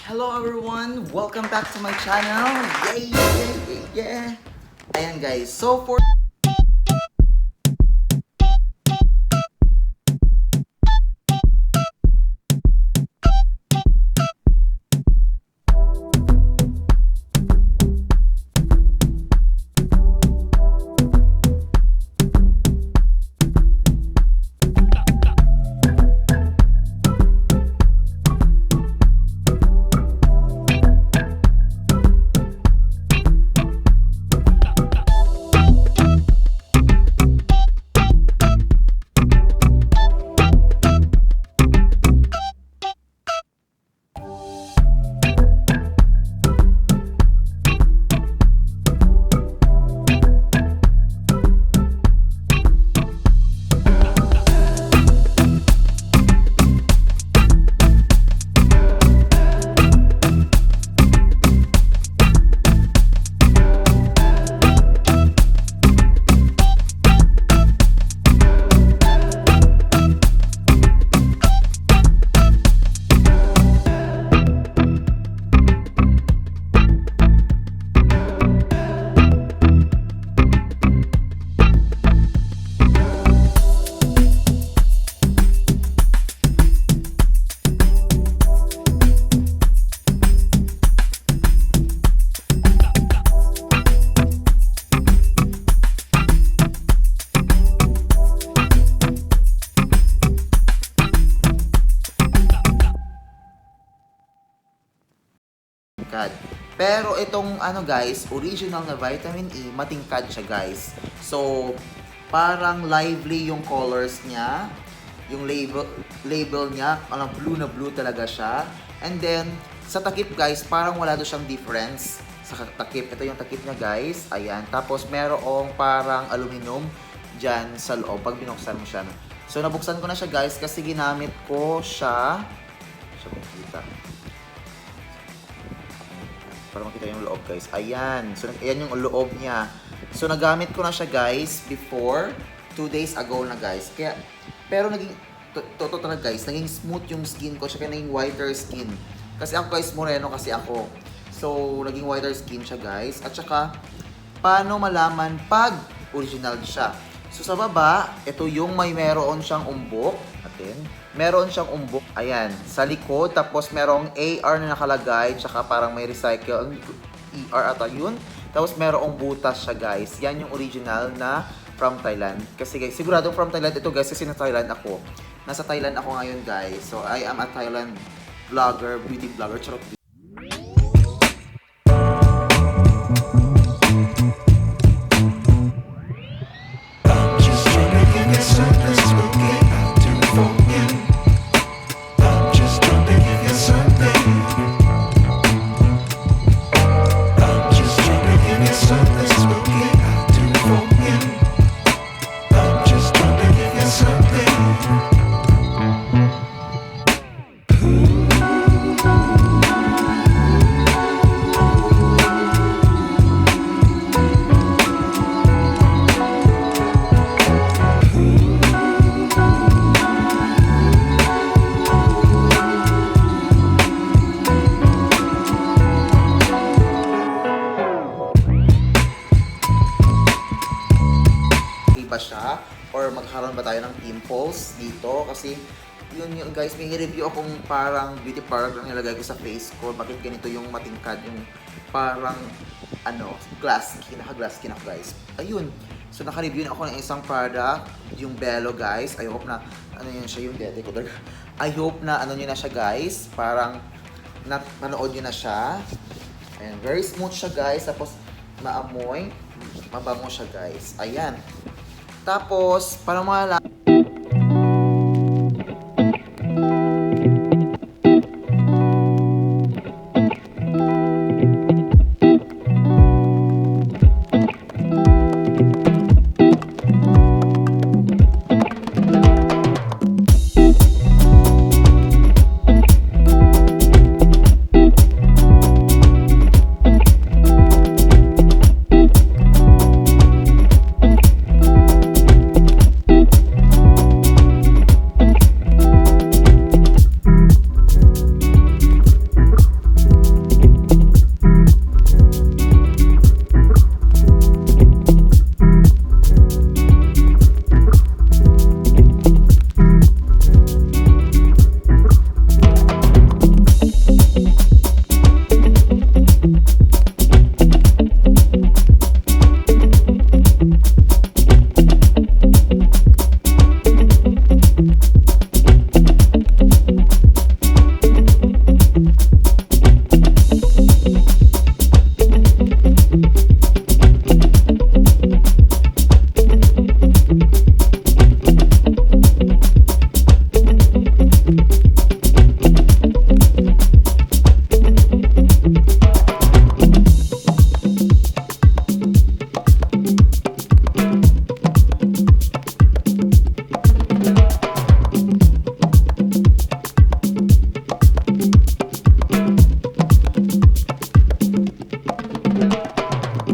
Hello everyone! Welcome back to my channel! Yeah! Ayan guys, so for pero itong guys, original na vitamin E, matingkad siya guys. So, parang lively yung colors niya. Yung label niya, blue na blue talaga siya. And then, sa takip guys, parang wala doon siyang difference sa takip. Ito yung takip niya guys. Ayan. Tapos, merong parang aluminum dyan sa loob pag binuksan mo siya. So, nabuksan ko na siya guys kasi ginamit ko siya. Makita. Para makita yung loob guys. Ayan. So, ayan yung loob niya. So, nagamit ko na siya guys before. 2 days ago na guys. Kaya, pero naging, totoo talaga guys, naging smooth yung skin ko. Tsaka naging whiter skin. Kasi ako guys, moreno kasi ako. So, naging whiter skin siya guys. At saka, paano malaman pag original siya? So, sa baba, ito yung meron siyang umbok. Atin. Meron siyang umbok. Ayan, sa likod. Tapos merong AR na nakalagay. Tsaka parang may recycle. ER ata yun. Tapos merong butas siya guys. Yan yung original na from Thailand. Kasi guys, siguradong from Thailand ito guys. Kasi na Thailand ako. Nasa Thailand ako ngayon guys. So I am a Thailand vlogger, beauty vlogger. Charot. Ba siya or magkaroon ba tayo ng pimples dito kasi yun guys, may review akong parang beauty product na nilagay ko sa face ko. Bakit ganito yung matingkad, yung parang glass skin, naka-glass skin ako guys. Ayun, so naka-review na ako ng isang product, yung Bello guys. I hope na yun siya, yung dete ko talaga. I hope na nyo na siya guys, parang manood nyo na siya. Ayan, very smooth siya guys, tapos maamoy, mabango siya guys. Ayan. Tapos, para